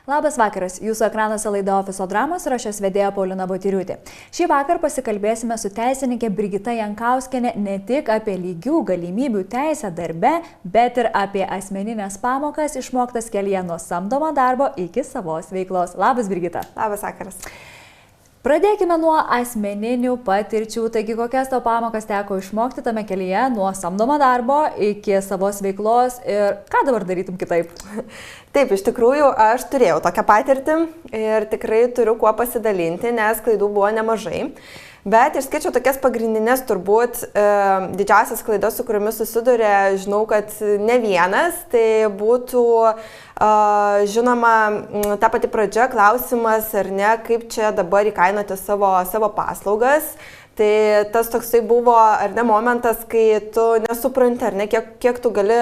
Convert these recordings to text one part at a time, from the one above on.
Labas vakaras, jūsų ekranuose laida Ofiso dramos ir aš jos vedėja Paulina Botyriūtė. Šį vakar pasikalbėsime su teisininkė Brigita Jankauskienė ne tik apie lygių galimybių teisę darbe, bet ir apie asmeninės pamokas išmoktas kelyje nuo samdomo darbo iki savos veiklos. Labas, Brigita. Labas vakaras. Pradėkime nuo asmeninių patirčių. Taigi, kokias tau pamokas teko išmokti tame kelyje nuo samdomo darbo iki savos veiklos ir ką dabar darytum kitaip? Taip, iš tikrųjų, aš turėjau tokią patirtį ir tikrai turiu kuo pasidalinti, nes klaidų buvo nemažai. Bet išskirčiau tokias pagrindinės, turbūt didžiausias klaidas, su kuriomis susiduria, žinau, kad ne vienas, tai būtų žinoma ta pati pradžia, klausimas ar ne, kaip čia dabar įkainoti savo paslaugas. Tai tas toksai buvo, ar ne, momentas, kai tu nesupranti, ar ne, kiek tu gali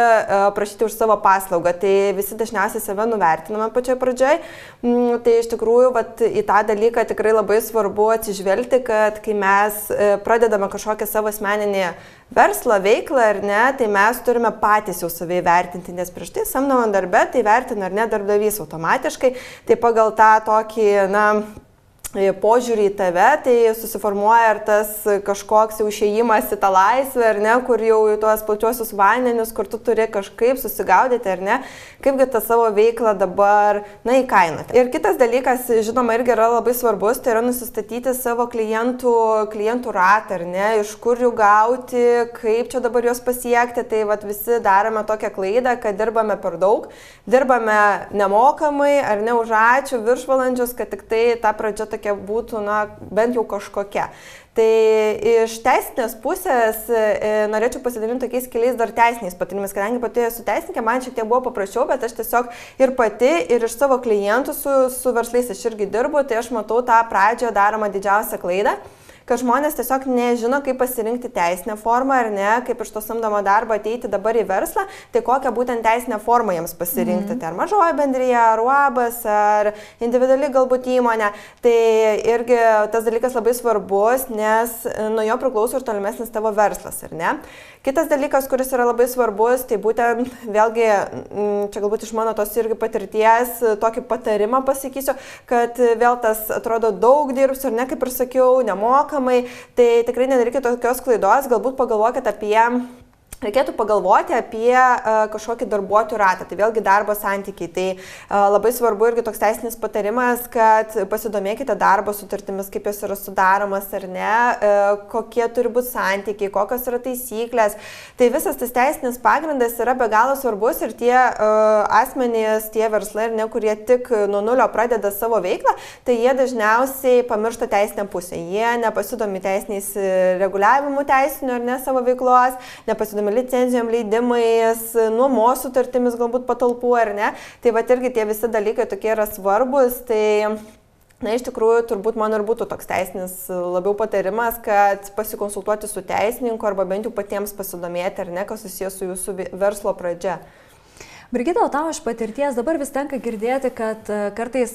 prašyti už savo paslaugą. Tai visi dažniausiai save nuvertiname pačioj pradžioj. Tai iš tikrųjų, į tą dalyką tikrai labai svarbu atsižvelgti, kad kai mes pradedame kažkokią savo asmeninį verslą, veiklą, ar ne, tai mes turime patys jau save įvertinti, nes prieš tai samdomam darbe tai vertina, ar ne, darbdavys automatiškai. Tai pagal tą tokį, požiūrį į tave, tai susiformuoja ir tas kažkoks jau išėjimas į tą laisvę, ar ne, kur jau į tuos plačiuosius vandenius, kur tu turi kažkaip susigaudyti, ar ne, kaipgi tą savo veiklą dabar, įkainoti. Ir kitas dalykas, žinoma, irgi yra labai svarbus, tai yra nusistatyti savo klientų ratą, ar ne, iš kur jų gauti, kaip čia dabar juos pasiekti. Tai visi darome tokią klaidą, kad dirbame per daug, dirbame nemokamai, ar ne, už ačiū, viršvalandžius, kad tik tai ta pradžia tokia būtų, bent jau kažkokia. Tai iš teisinės pusės norėčiau pasidalinti tokiais keliais dar teisiniais patarimais, kadangi pati esu teisininkė, man šiek tiek buvo paprasčiau, bet aš tiesiog ir pati, ir iš savo klientų su verslais aš irgi dirbu, tai aš matau tą pradžioje daromą didžiausią klaidą, kad žmonės tiesiog nežino, kaip pasirinkti teisinę formą, ar ne, kaip iš to samdomo darbo ateiti dabar į verslą, tai kokią būtent teisinę formą jiems pasirinkti, tai ar mažoji bendrija, ar UABas, ar individuali galbūt įmonė. Tai irgi tas dalykas labai svarbus, nes nuo jo priklauso ir tolimesnis tavo verslas, ar ne. Kitas dalykas, kuris yra labai svarbus, tai būtent vėlgi, čia galbūt iš mano tos irgi patirties, tokį patarimą pasakysiu, kad vėl tas atrodo daug dirbsiu, ar ne, kaip ir sakiau, nemokamai, tai tikrai nedarykite tokios klaidos, galbūt reikėtų pagalvoti apie kažkokį darbuotojų ratą, tai vėlgi darbo santykiai. Tai labai svarbu irgi toks teisinis patarimas, kad pasidomėkite darbo sutartimis, kaip jos yra sudaromas ar ne, kokie turi būti santykiai, kokios yra taisyklės. Tai visas tas teisinis pagrindas yra be galo svarbus ir tie asmenys, tie verslai, ar ne, kurie tik nuo nulio pradeda savo veiklą, tai jie dažniausiai pamiršta teisinę pusę. Jie nepasidomi teisiniais reguliavimų teisinių ar ne savo veiklos, nepasidomi licenzijom, leidimais, nuomos sutartimis galbūt patalpų ar ne. Tai irgi tie visi dalykai tokie yra svarbus. Tai iš tikrųjų turbūt man ir būtų toks teisinis labiau patarimas, kad pasikonsultuoti su teisininku arba bent jau patiems pasidomėti ar ne, kas susijęs su jūsų verslo pradžia. Brigita, o tau iš patirties dabar vis tenka girdėti, kad kartais,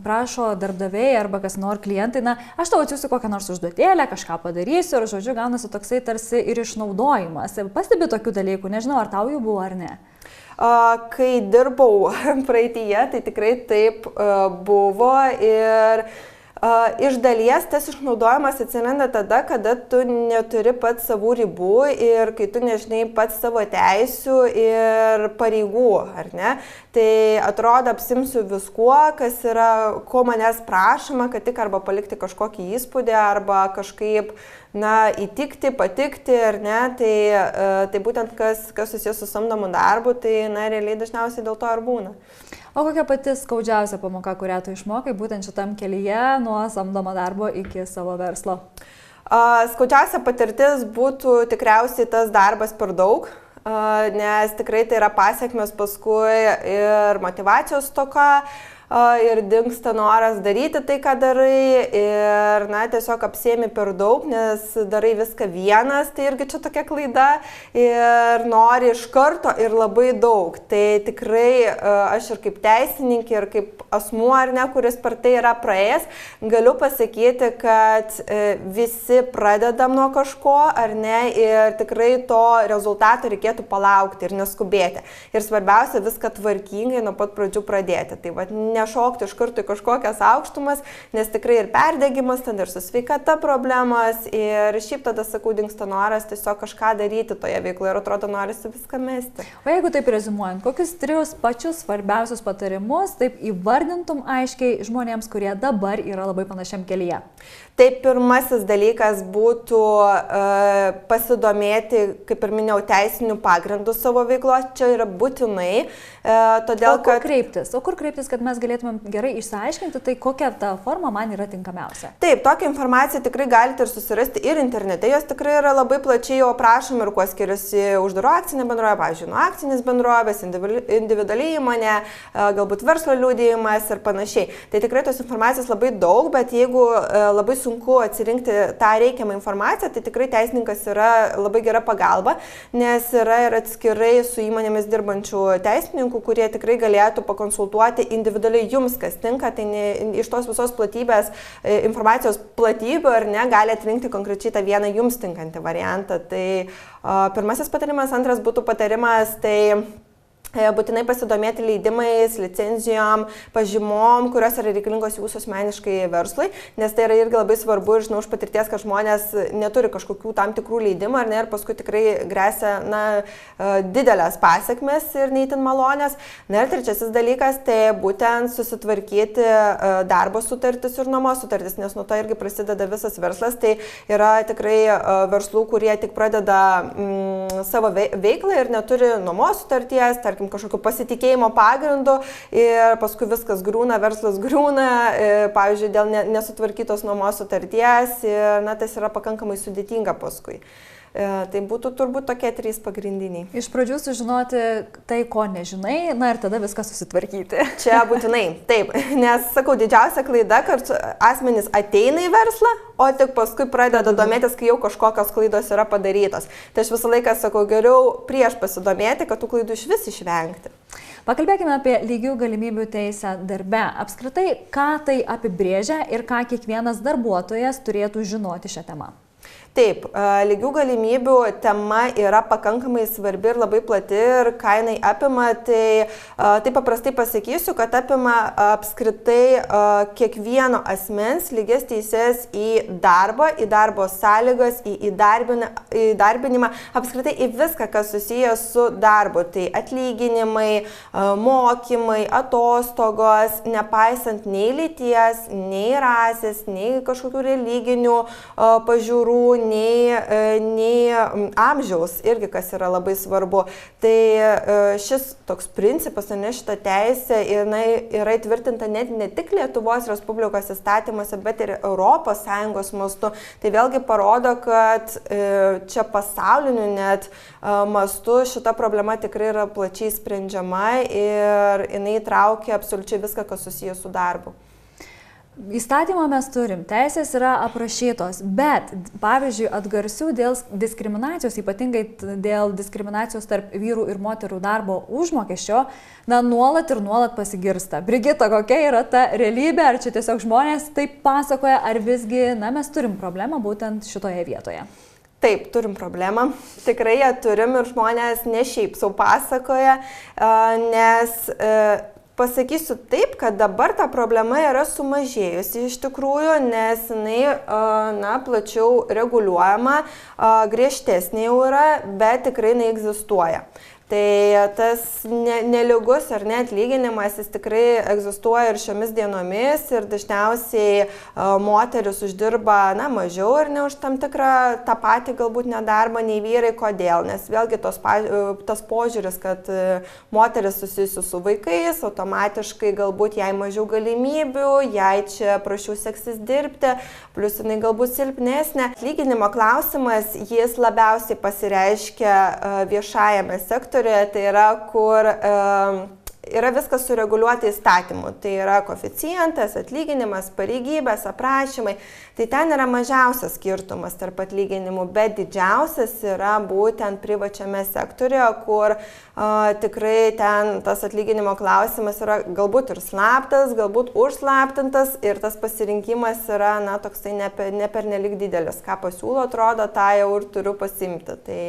prašo darbdaviai arba kas nors klientai, aš tau atsiųsiu kokią nors užduotėlę, kažką padarysiu ir, žodžiu, gaunasi toksai tarsi ir išnaudojimas. Pastebi tokių dalykų, nežinau, ar tau jų buvo ar ne? Kai dirbau praeityje, tai tikrai taip buvo ir iš dalies tas išnaudojimas atsiranda tada, kada tu neturi pats savų ribų ir kai tu nežinai pats savo teisių ir pareigų, ar ne? Tai atrodo, apsimsiu viskuo, kas yra, ko manęs prašoma, kad tik arba palikti kažkokį įspūdį, arba kažkaip, įtikti, patikti, ar ne? Tai būtent kas susijęs su samdomu darbu, tai, realiai dažniausiai dėl to ir būna. O kokia pati skaudžiausia pamoka, kurią tu išmokai būtent šitam kelyje nuo samdomo darbo iki savo verslo? Skaudžiausia patirtis būtų tikriausiai tas darbas per daug, nes tikrai tai yra pasekmės paskui ir motyvacijos stoka, ir dingsta noras daryti tai, ką darai ir, tiesiog apsėmi per daug, nes darai viską vienas, tai irgi čia tokia klaida ir nori iš karto ir labai daug. Tai tikrai aš ir kaip teisininkė, ir kaip asmuo, ar ne, kuris per tai yra praėjęs, galiu pasakyti, kad visi pradedam nuo kažko, ar ne, ir tikrai to rezultato reikėtų palaukti ir neskubėti. Ir svarbiausia viską tvarkingai nuo pat pradžių pradėti. Tai nešokti iš karto į kažkokias aukštumas, nes tikrai ir perdegimas, tada ir su sveikata problemas ir šiaip tada, sakau, dingsta noras tiesiog kažką daryti toje veikloje ir atrodo norisi viską mesti. O jeigu taip reziumuojant, kokius 3 pačius svarbiausius patarimus taip įvardintum aiškiai žmonėms, kurie dabar yra labai panašiam kelyje? Taip, pirmasis dalykas būtų pasidomėti, kaip ir minėjau, teisinių pagrindų savo veiklos, čia yra būtinai, todėl kad... O kur kreiptis, kad mes galėtumėm gerai išsiaiškinti, tai kokia ta forma man yra tinkamiausia? Taip, tokią informaciją tikrai galite ir susirasti ir internete, jos tikrai yra labai plačiai jau aprašomi ir kuo skiriasi uždaro akcinė bendrovė, pavyzdžiui, nuo akcinės bendrovės, individuali įmonė, galbūt verslo liudijimas ir panašiai. Tai tikrai tos informacijos labai daug, bet jeigu labai sunku atsirinkti tą reikiamą informaciją, tai tikrai teisininkas yra labai gera pagalba, nes yra ir atskirai su įmonėmis dirbančių teisininkų, kurie tikrai galėtų pakonsultuoti individualiai jums, kas tinka, tai iš tos visos platybės, informacijos platybių ar ne, gali atrinkti konkrečiai tą vieną jums tinkantį variantą. Tai pirmasis patarimas, antras būtų patarimas, tai būtinai pasidomėti leidimais, licenzijom, pažymom, kurios yra reikalingos jūsų asmeniškai verslui, nes tai yra irgi labai svarbu ir žinau iš patirties, kad žmonės neturi kažkokių tam tikrų leidimų ar ne, ir paskui tikrai gresia didelės pasiekmes ir neįtin malonės. Na ir trečiasis dalykas, tai būtent susitvarkyti darbo sutartis ir nuomos sutartis, nes nuo to irgi prasideda visas verslas. Tai yra tikrai verslų, kurie tik pradeda savo veiklą ir neturi nuomos sutarties, kažkokio pasitikėjimo pagrindu ir paskui viskas griūna, verslas griūna, pavyzdžiui, dėl nesutvarkytos nuomos sutarties ir tas yra pakankamai sudėtinga paskui. Tai būtų turbūt tokie 3 pagrindiniai. Iš pradžių sužinoti tai, ko nežinai, ir tada viską susitvarkyti. Čia būtinai, taip, nes, sakau, didžiausia klaida, kad asmenys ateina į verslą, o tik paskui pradeda domėtis, kai jau kažkokios klaidos yra padarytos. Tai aš visą laiką sakau, geriau prieš pasidomėti, kad tų klaidų iš vis išvengti. Pakalbėkime apie lygių galimybių teisę darbe. Apskritai, ką tai apibrėžia ir ką kiekvienas darbuotojas turėtų žinoti šią temą? Taip, lygių galimybių tema yra pakankamai svarbi ir labai plati ir ką jinai apima, tai paprastai pasakysiu, kad apima apskritai kiekvieno asmens lygias teises į darbą, į darbo sąlygas, į įdarbinimą, apskritai į viską, kas susijęs su darbu. Tai atlyginimai, mokymai, atostogos, nepaisant nei lyties, nei rasės, nei kažkokių religinių pažiūrų, nei amžiaus, irgi kas yra labai svarbu. Tai šis toks principas, šita teisė yra įtvirtinta ne tik Lietuvos Respublikos įstatymuose, bet ir ES mastu. Tai vėlgi parodo, kad čia pasauliniu net mastu šita problema tikrai yra plačiai sprendžiama ir jinai traukia absoliučiai viską, kas susijęs su darbu. Įstatymą mes turim, teisės yra aprašytos, bet, pavyzdžiui, atgarsių dėl diskriminacijos, ypatingai dėl diskriminacijos tarp vyrų ir moterų darbo užmokesčio, nuolat pasigirsta. Brigita, kokia yra ta realybė, ar čia tiesiog žmonės taip pasakoja, ar visgi, mes turim problemą būtent šitoje vietoje? Taip, turim problemą. Tikrai ją turim ir žmonės ne šiaip sau pasakoja, nes... Pasakysiu taip, kad dabar ta problema yra sumažėjusi iš tikrųjų, nes jinai plačiau reguliuojama, griežtesnė jau yra, bet tikrai jinai egzistuoja. Tai tas nelygus ar ne atlyginimas, jis tikrai egzistuoja ir šiomis dienomis ir dažniausiai moteris uždirba mažiau ir ne už tam tikrą tą patį galbūt nedarbą nei vyrai. Kodėl? Nes vėlgi tas požiūris, kad moteris susijusi su vaikais, automatiškai galbūt jai mažiau galimybių, jai čia prašiau seksis dirbti, plus jinai galbūt silpnesnė. Atlyginimo klausimas, jis labiausiai pasireiškia viešajame sektoriuje. Tai yra, kur yra viskas sureguliuota įstatymu. Tai yra koeficientas, atlyginimas, pareigybės, aprašymai. Tai ten yra mažiausias skirtumas tarp atlyginimų, bet didžiausias yra būtent privačiame sektoriuje, kur tikrai ten tas atlyginimo klausimas yra galbūt ir slaptas, galbūt užslaptintas ir tas pasirinkimas yra, toksai ne pernelik didelis. Ką pasiūlo, atrodo, tą jau ir turiu pasimti. Tai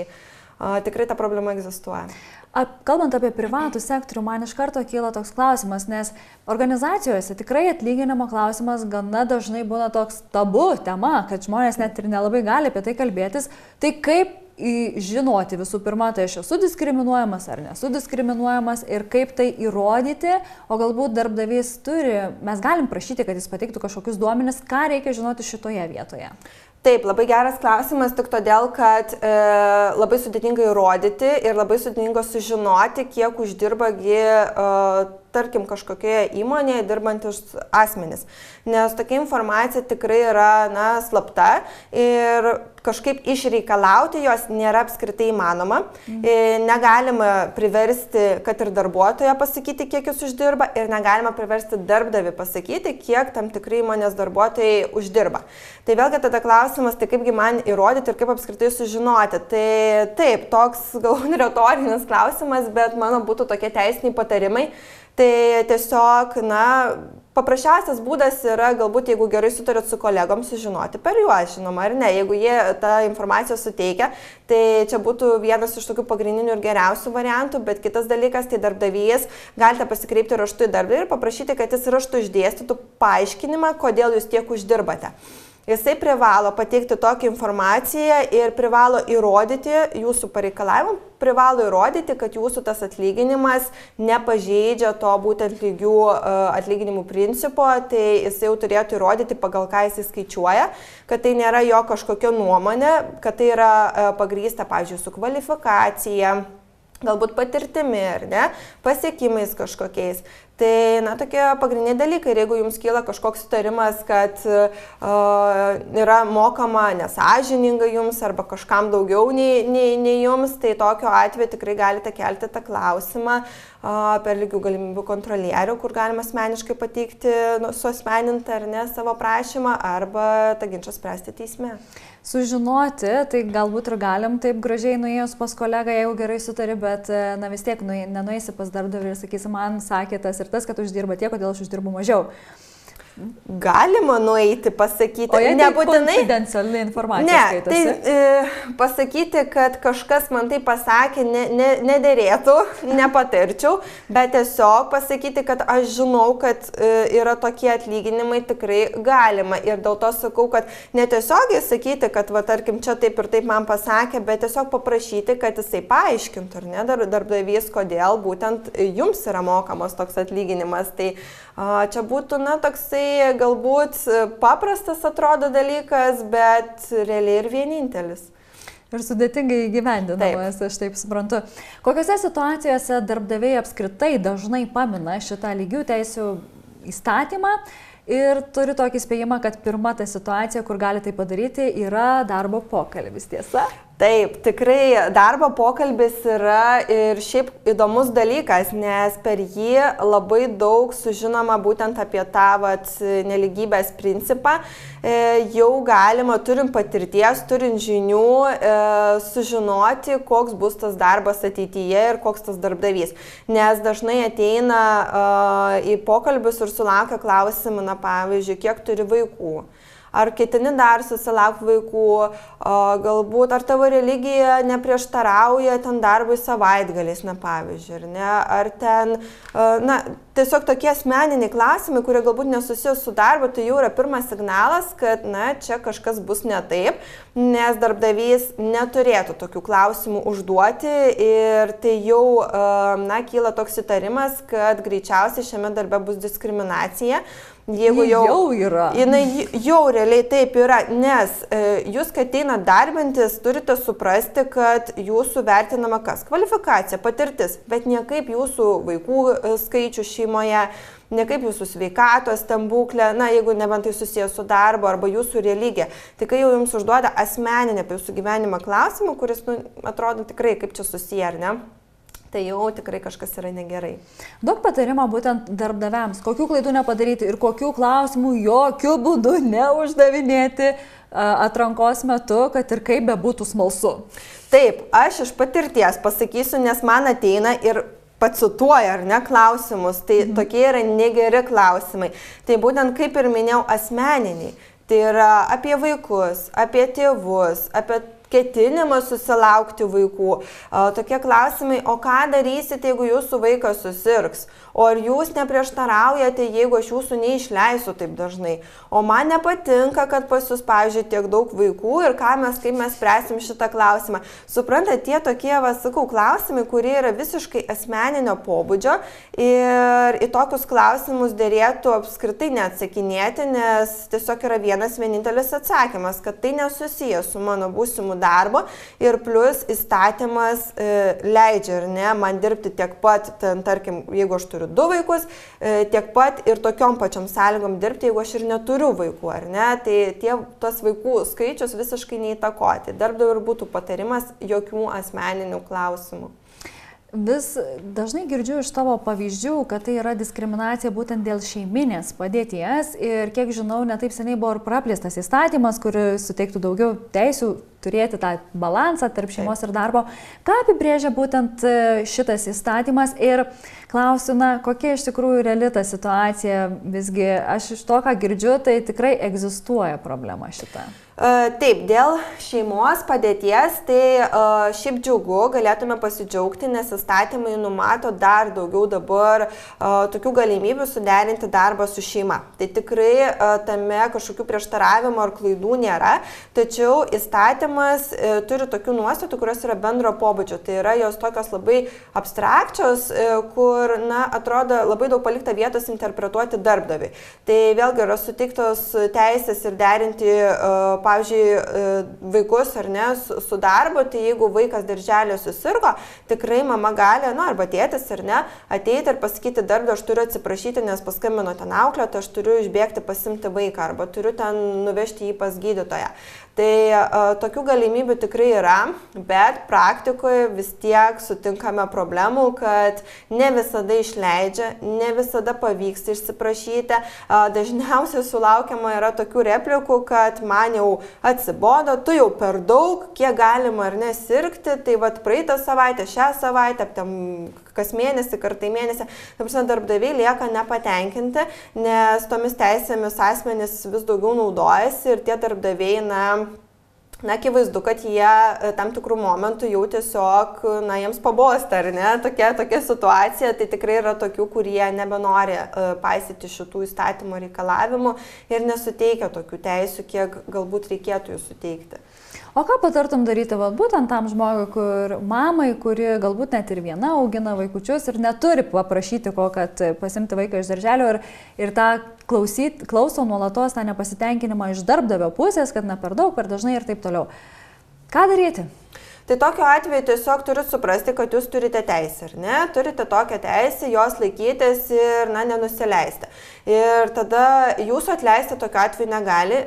tikrai ta problema egzistuoja. Kalbant apie privatų sektorių, man iš karto kyla toks klausimas, nes organizacijose tikrai atlyginimo klausimas gana dažnai būna toks tabu tema, kad žmonės net ir nelabai gali apie tai kalbėtis. Tai kaip žinoti visų pirma, tai aš esu diskriminuojamas ar nesu diskriminuojamas ir kaip tai įrodyti, o galbūt darbdavys mes galim prašyti, kad jis pateiktų kažkokius duomenis, ką reikia žinoti šitoje vietoje. Taip, labai geras klausimas, tik todėl, kad labai sudėtinga įrodyti ir labai sudėtinga sužinoti, kiek uždirbagi, tarkim, kažkokioje įmonėje dirbantis asmenys. Nes tokia informacija tikrai yra, slapta ir kažkaip išreikalauti jos nėra apskritai įmanoma. Negalima priversti, kad ir darbuotoją pasakyti, kiek jis uždirba ir negalima priversti darbdavį pasakyti, kiek tam tikrai įmonės darbuotojai uždirba. Tai vėlgi tada klausimas, tai kaipgi man įrodyti ir kaip apskritai sužinoti. Tai taip, toks galbūt retorinis klausimas, bet mano būtų tokie teisiniai patarimai. Tai tiesiog, paprasčiausias būdas yra galbūt, jeigu gerai sutarėt su kolegom, sužinoti per juos, žinoma, ar ne. Jeigu jie tą informaciją suteikia, tai čia būtų vienas iš tokių pagrindinių ir geriausių variantų, bet kitas dalykas, tai darbdavys, galite pasikreipti raštu į darbdavį ir paprašyti, kad jis raštu išdėstytų paaiškinimą, kodėl jūs tiek uždirbate. Jisai privalo pateikti tokią informaciją ir privalo įrodyti jūsų pareikalavimą, privalo įrodyti, kad jūsų tas atlyginimas nepažeidžia to būtent lygių atlyginimų principo, tai jisai jau turėtų įrodyti, pagal ką jisai skaičiuoja, kad tai nėra jo kažkokia nuomonė, kad tai yra pagrįsta, pavyzdžiui, su kvalifikacija, galbūt patirtimi, ar ne, pasiekimais kažkokiais. Tai, tokie pagrindiniai dalykai. Ir jeigu jums kyla kažkoks sutarimas, kad yra mokama nesąžininga jums arba kažkam daugiau nei jums, tai tokiu atveju tikrai galite kelti tą klausimą per lygių galimybių kontrolierių, kur galima asmeniškai pateikti, suasmenintą ar ne savo prašymą, arba tą ginčą spręsti teisme. Sužinoti, tai galbūt ir galim taip gražiai nuėjus pas kolegą, jeigu gerai sutari, bet vis tiek nenueisi pas darbdavį ir sakysi, man sakė tas ir tas, kad uždirba tiek, kodėl aš uždirbu mažiau. Galima nueiti, pasakyti, o jei nebūtinai konfidenciali informacija skaitosi. Tai pasakyti, kad kažkas man tai pasakė, nederėtų, nepatarčiau, bet tiesiog pasakyti, kad aš žinau, kad yra tokie atlyginimai, tikrai galima. Ir dėl to sakau, kad netiesiogiai sakyti, kad tarkim čia taip ir taip man pasakė, bet tiesiog paprašyti, kad jisai paaiškintų, ar ne, darbdavys, kodėl būtent jums yra mokamas toks atlyginimas. Tai čia būtų, toksai galbūt paprastas atrodo dalykas, bet realiai ir vienintelis. Ir sudėtingai įgyvendinamas, aš taip suprantu. Kokiose situacijose darbdaviai apskritai dažnai pamina šitą lygių teisių įstatymą ir turi tokį spėjimą, kad pirma ta situacija, kur gali tai padaryti, yra darbo pokalbis, tiesa? Taip, tikrai darbo pokalbis yra ir šiaip įdomus dalykas, nes per jį labai daug sužinoma būtent apie tą nelygybės principą. Jau galima, turint patirties, turint žinių, sužinoti, koks bus tas darbas ateityje ir koks tas darbdavys. Nes dažnai ateina į pokalbius ir sulaukia klausimų, pavyzdžiui, kiek turi vaikų. Ar ketini dar susilaukti vaikų, galbūt ar tavo religija neprieštarauja ten darbui savaitgaliais, pavyzdžiui, ar ne, ar ten, tiesiog tokie asmeniniai klausimai, kurie galbūt nesusijęs su darbu, tai jau yra pirmas signalas, kad, čia kažkas bus ne taip, nes darbdavys neturėtų tokių klausimų užduoti ir tai jau, kyla toks įtarimas, kad greičiausiai šiame darbe bus diskriminacija. Jeigu jau yra. Jinai jau realiai taip yra, nes jūs, kai ateinat darbintis, turite suprasti, kad jūsų vertinama kas? Kvalifikacija, patirtis, bet ne kaip jūsų vaikų skaičių šeimoje, ne kaip jūsų sveikatos ten būklė, jeigu nebent tai susijęs su darbu arba jūsų religija. Tai kai jau jums užduoda asmeninę apie jūsų gyvenimą klausimą, kuris atrodo tikrai kaip čia susiję, ar ne? Tai jau tikrai kažkas yra negerai. Daug patarimo būtent darbdaviams, kokių klaidų nepadaryti ir kokių klausimų jokių būdų neuždavinėti atrankos metu, kad ir kaip bebūtų smalsu. Taip, aš iš patirties pasakysiu, nes man ateina ir pacituoja, ar ne, klausimus, tai tokie yra negeri klausimai. Tai būtent, kaip ir minėjau, asmeniniai. Tai yra apie vaikus, apie tėvus, apie ketinimas susilaukti vaikų. Tokie klausimai, o ką darysite, jeigu jūsų vaikas susirgs? O ar jūs neprieštaraujate, jeigu aš jūsų neišleisiu taip dažnai? O man nepatinka, kad pas jūs, pavyzdžiui, tiek daug vaikų ir kaip mes spręsim šitą klausimą. Suprantate, tie tokie, sakau, klausimai, kurie yra visiškai asmeninio pobūdžio ir į tokius klausimus dėrėtų apskritai neatsakinėti, nes tiesiog yra vienintelis atsakymas, kad tai nesusijęs su mano būsimu darbu ir plus įstatymas leidžia, ir ne, man dirbti tiek pat, tarkim, jeigu aš turiu 2 vaikus, tiek pat ir tokiom pačiom sąlygom dirbti, jeigu aš ir neturiu vaikų, ar ne, tai tas vaikų skaičius visiškai neįtakoti. Darbdavio ir būtų patarimas jokių asmeninių klausimų. Vis dažnai girdžiu iš tavo pavyzdžių, kad tai yra diskriminacija būtent dėl šeiminės padėties ir kiek žinau, netaip seniai buvo ir praplėstas įstatymas, kuris suteiktų daugiau teisių turėti tą balansą tarp šeimos ir darbo. Ką apibrėžia būtent šitas įstatymas ir klausiu, kokia iš tikrųjų reali ta situacija, visgi aš iš to, ką girdžiu, tai tikrai egzistuoja problema šita. Taip, dėl šeimos padėties, tai šiaip džiugu, galėtume pasidžiaugti, nes įstatymai numato dar daugiau dabar tokių galimybių suderinti darbą su šeima. Tai tikrai tame kažkokių prieštaravimų ar klaidų nėra, tačiau įstatymas turi tokių nuostatų, kurios yra bendro pobūdžio. Tai yra jos tokios labai abstrakčios, kur, atrodo, labai daug palikta vietos interpretuoti darbdaviui. Tai vėlgi yra suteiktos teisės ir derinti, pavyzdžiui, vaikus ar ne, su darbu, tai jeigu vaikas darželė susirgo, tikrai mama gali, arba tėtis ar ne, ateiti ir pasakyti darbdavio, aš turiu atsiprašyti, nes paskambino ten auklėtoja, aš turiu išbėgti pasimti vaiką, arba turiu ten nuvežti jį pas gydytoją. Tai tokių galimybių tikrai yra, bet praktikoje vis tiek sutinkame problemų, kad ne visada išleidžia, ne visada pavyksta išsiprašyti. Dažniausiai sulaukiama yra tokių replikų, kad man jau atsibodo, tu jau per daug, kiek galima ar nesirgti, tai praeitą savaitę, šią savaitę, kas mėnesį, kartą į mėnesį, darbdaviai lieka nepatenkinti, nes tomis teisėmis asmenys vis daugiau naudojasi ir tie darbdaviai, akivaizdu, kad jie tam tikrų momentų jau tiesiog, jiems pabosta, ar ne, tokia situacija, tai tikrai yra tokių, kurie nebenori paisyti šitų įstatymo reikalavimų ir nesuteikia tokių teisių, kiek galbūt reikėtų jų suteikti. O ką patartum daryti būtent tam žmogui, mamai, kuri galbūt net ir viena augina vaikučius ir neturi paprašyti ko, kad pasimti vaiką iš darželio ir tą klauso nuolatos tą nepasitenkinimą iš darbdavio pusės, kad per daug, per dažnai ir taip toliau. Ką daryti? Tai tokiu atveju tiesiog turit suprasti, kad jūs turite teisę, ar ne? Turite tokią teisę, jos laikytis ir, nenusileisti. Ir tada jūsų atleisti tokiu atveju negali,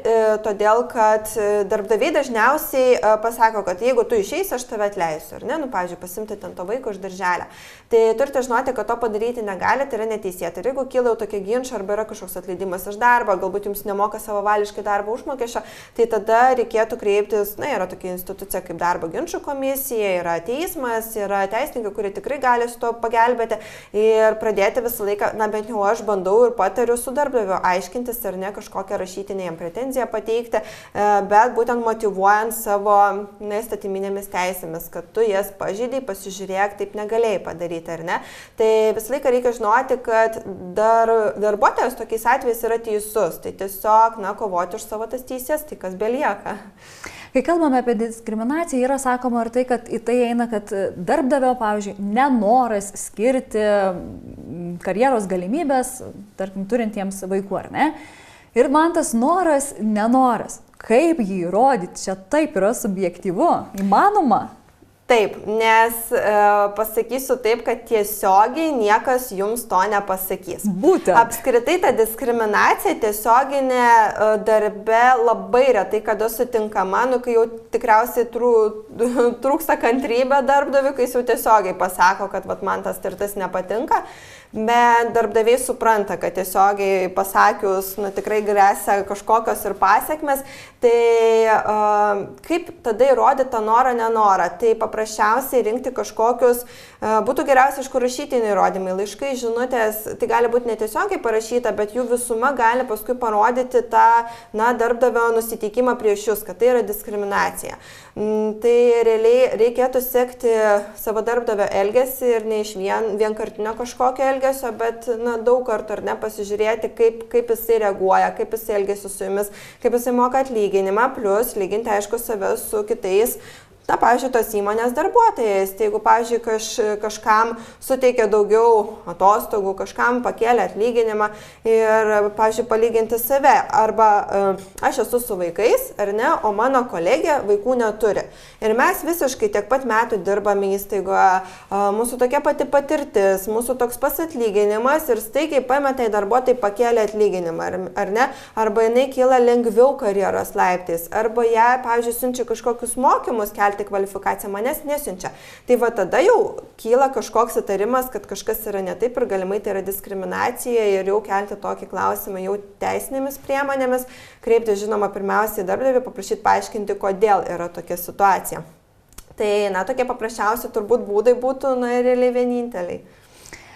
todėl kad darbdaviai dažniausiai pasako, kad jeigu tu išeisi, aš tave atleisiu, ar ne? Pavyzdžiui, pasimti ten to vaiko iš darželio. Tai turite žinoti, kad to padaryti negali, tai yra neteisėta. Ir jeigu kyla jau tokie ginčai arba yra kažkoks atleidimas iš darbo, galbūt jums nemoka savavališkai darbo užmokesčio, tai tada reikėtų kreiptis, yra tokia institucija kaip darbo ginčų komisija, yra teismas, yra teisininkai, kurie tikrai gali su to pagelbėti ir pradėti visą laiką, bent jau aš bandau ir patariu su darbdaviu aiškintis ar ne kažkokią rašytinę jam pretenziją pateikti, bet būtent motyvuojant savo įstatyminėmis teisėmis, kad tu jas pažeidei, pasižiūrėk, taip negalėjai padaryti ar ne. Tai visą laiką reikia žinoti, kad darbuotojas tokiais atvejais yra teisus, tai tiesiog kovoti už savo tas teisės, tai kas belieka. Kai kalbame apie diskriminaciją, yra sakoma ir tai, kad į tai eina, kad darbdavio, pavyzdžiui, nenoras skirti karjeros galimybės, tarkim, turintiems vaikų, ar ne? Ir man tas noras, nenoras. Kaip jį įrodyti? Čia taip yra subjektyvu. Įmanoma? Taip, nes pasakysiu taip, kad tiesiogiai niekas jums to nepasakys. Būtent. Apskritai ta diskriminacija tiesioginė darbe labai retai kada sutinkama, kai jau tikriausiai trūksta kantrybė darbdaviui, kai jis jau tiesiogiai pasako, kad man tas ir tas nepatinka. bet darbdaviai supranta, kad tiesiogiai pasakius, tikrai grėsia kažkokios ir pasiekmes, tai kaip tada įrodyti tą norą, nenorą? Tai paprasčiausiai rinkti kažkokius, būtų geriausia iš kur rašytiniai įrodymai, laiškai, žinutės, tai gali būti netiesiogiai parašyta, bet jų visuma gali paskui parodyti tą, darbdavio nusiteikimą prieš jūs, kad tai yra diskriminacija. Tai realiai reikėtų sekti savo darbdavio elgesį ir ne iš vienkartinio kažkokio elgesio, bet daug kartų ar ne pasižiūrėti, kaip jisai reaguoja, kaip jisai elgesi su jumis, kaip jisai moka atlyginimą, plus lyginti, aišku, save su kitais. Pavyzdžiui, tos įmonės darbuotojais, tai jeigu, pavyzdžiui, kažkam suteikia daugiau atostogų, kažkam pakėlė atlyginimą ir, pavyzdžiui, palyginti save, arba aš esu su vaikais, ar ne, o mano kolegė vaikų neturi. Ir mes visiškai tiek pat metų dirbame įstaigoje, mūsų tokia pati patirtis, mūsų toks pas atlyginimas ir staigiai pametai darbuotojai pakėlė atlyginimą, ar ne, arba jinai kyla lengviau karjeros laiptais, arba ją, pavyzdžiui, siunčia kažkokius mokymus kelti kvalifikaciją, manęs nesiunčia. Tai va tada jau kyla kažkoks įtarimas, kad kažkas yra ne taip ir galimai tai yra diskriminacija ir jau kelti tokį klausimą jau teisinėmis priemonėmis, kreipti, žinoma, pirmiausiai darbdavį, paprašyti paaiškinti, kodėl yra tokia situacija. Tai, tokie paprasčiausi turbūt būdai būtų, realiai vieninteliai.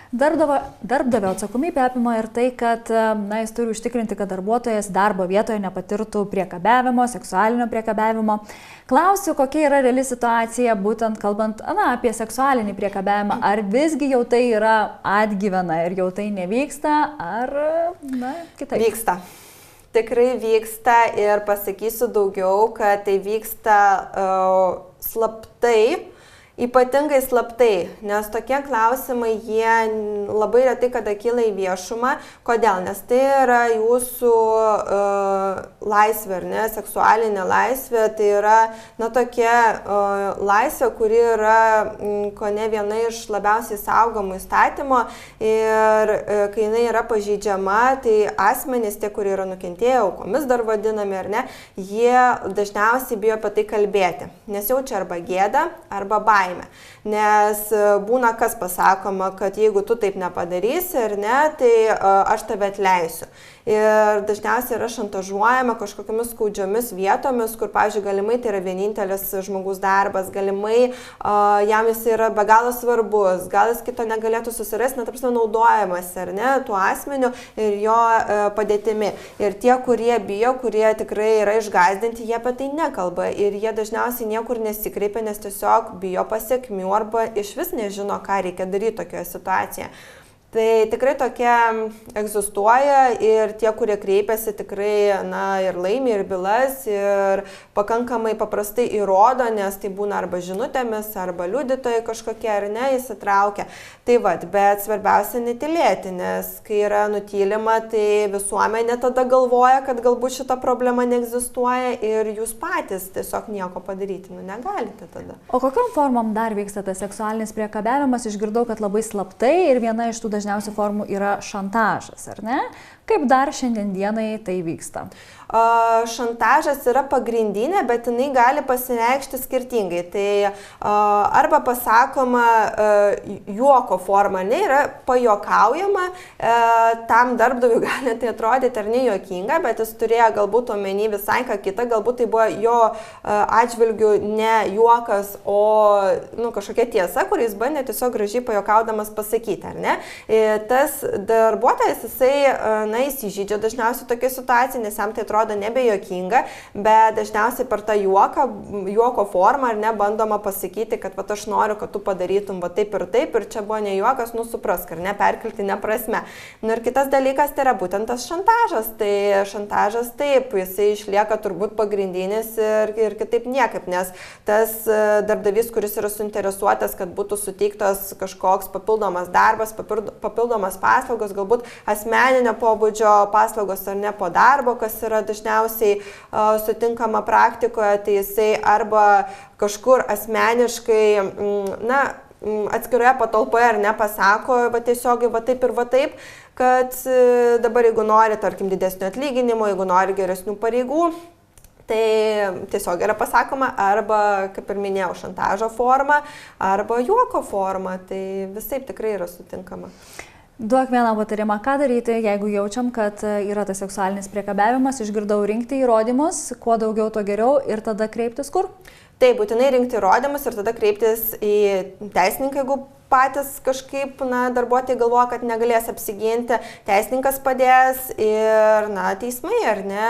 Darbdavio atsakomybė apima ir tai, kad jis turi užtikrinti, kad darbuotojas darbo vietoje nepatirtų priekabiavimo, seksualinio priekabiavimo. Klausiu, kokia yra reali situacija, būtent kalbant apie seksualinį priekabiavimą. Ar visgi jau tai yra atgyvena ir jau tai nevyksta, ar kitaip? Vyksta. Tikrai vyksta ir pasakysiu daugiau, kad tai vyksta slaptai. Ypatingai slaptai, nes tokie klausimai, jie labai retai kada kyla į viešumą. Kodėl? Nes tai yra jūsų laisvė, ar ne, seksualinė laisvė, tai yra, tokia laisvė, kuri yra, kone viena iš labiausiai saugomų įstatymo ir kai jinai yra pažeidžiama, tai asmenys, tie, kurie yra nukentėję, aukomis dar vadinami, ar ne, jie dažniausiai bijo apie tai kalbėti, nes jaučia arba gėdą, arba baimę. Nes būna kas pasakoma, kad jeigu tu taip nepadarysi ar ne, tai aš tave atleisiu. Ir dažniausiai yra šantažuojama kažkokiamis skaudžiomis vietomis, kur, pavyzdžiui, galimai tai yra vienintelis žmogus darbas, galimai jam jis yra be galo svarbus, gal jis kito negalėtų susirasti, naudojamas ar ne, tuo asmeniu ir jo padėtimi. Ir tie, kurie bijo, kurie tikrai yra išgąsdinti, jie apie tai nekalba ir jie dažniausiai niekur nesikreipia, nes tiesiog bijo pasiekmių arba iš vis nežino, ką reikia daryti tokioje situacijoje. Tai tikrai tokia egzistuoja ir tie, kurie kreipiasi, tikrai ir laimi ir bylas ir pakankamai paprastai įrodo, nes tai būna arba žinutėmis, arba liudytojai kažkokie ar ne įsitraukia. Tai bet svarbiausia netylėti, nes kai yra nutylima, tai visuomenė tada galvoja, kad galbūt šita problema neegzistuoja ir jūs patys tiesiog nieko padaryti negalite tada. O kokiom formom dar vyksta tas seksualinis priekabiavimas? Išgirdau, kad labai slaptai ir viena iš tų dažniausių formų yra šantažas, ar ne? Kaip dar šiandien dienai tai vyksta? Šantažas yra pagrindinė, bet jinai gali pasireikšti skirtingai. Tai arba pasakoma juoko forma, yra pajuokaujama, tam darbdaviui gali tai atrodyti ar ne juokinga, bet jis turėjo galbūt omeny visai ką kitą, galbūt tai buvo jo atžvilgių ne juokas, o kažkokia tiesa, kuris bandė tiesiog gražiai pajuokaudamas pasakyti, ar ne? Tas darbuotojas, jisai įsižydžia dažniausiai tokia situacija, nes jam tai atrodo nebejokinga, bet dažniausiai per tą juoko formą ar ne bandoma pasakyti, kad aš noriu, kad tu padarytum taip ir čia buvo ne juokas, suprask, ar ne, perkeltinė prasme. Ir kitas dalykas tai yra būtent tas šantažas. Tai šantažas taip, jisai išlieka turbūt pagrindinis ir kitaip niekaip, nes tas darbdavys, kuris yra suinteresuotas, kad būtų suteiktas kažkoks papildomas darbas, papildomas paslaugos, galbūt asmeninio pobūdžio paslaugos ar ne po darbo, kas yra dažniausiai sutinkama praktikoje, tai jisai arba kažkur asmeniškai, atskiroje patalpoje ar ne pasako, tiesiogiai taip, kad dabar jeigu nori, tarkim, didesnio atlyginimo, jeigu nori geresnių pareigų, tai tiesiog yra pasakoma arba, kaip ir minėjau, šantažo forma, arba juoko forma, tai visaip tikrai yra sutinkama. Duok vieną patarimą, ką daryti, jeigu jaučiam, kad yra tas seksualinis priekabiavimas, išgirdau rinkti įrodymus, kuo daugiau, tuo geriau ir tada kreiptis kur? Taip, būtinai rinkti įrodymus ir tada kreiptis į teisininką, jeigu patys kažkaip, darbuotojai galvoja, kad negalės apsiginti, teisininkas padės ir, teismai, ar ne,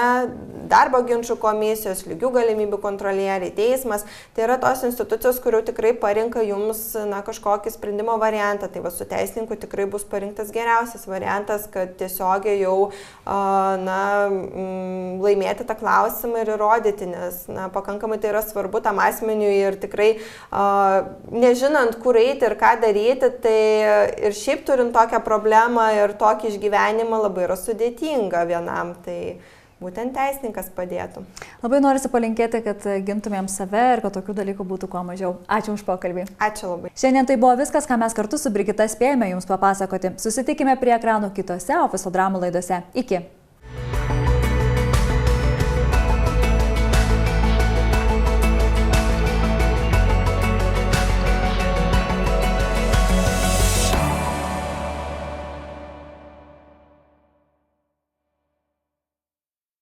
darbo ginčių komisijos, lygių galimybių kontrolieriai, teismas, tai yra tos institucijos, kurių tikrai parinka jums, kažkokį sprendimo variantą, tai va su teisininku tikrai bus parinktas geriausias variantas, kad tiesiogiai jau, laimėti tą klausimą ir įrodyti, nes, pakankamai tai yra svarbu tam asmeniui ir tikrai, nežinant, kur eiti ir ką daryti, tai ir šiaip turint tokią problemą ir tokį išgyvenimą labai yra sudėtinga vienam, tai būtent teisininkas padėtų. Labai norisi palinkėti, kad gintumėm save ir kad tokių dalykų būtų kuo mažiau. Ačiū už pokalbį. Ačiū labai. Šiandien tai buvo viskas, ką mes kartu su Brigita spėjome jums papasakoti. Susitikime prie ekranų kitose Ofiso dramų laidose. Iki.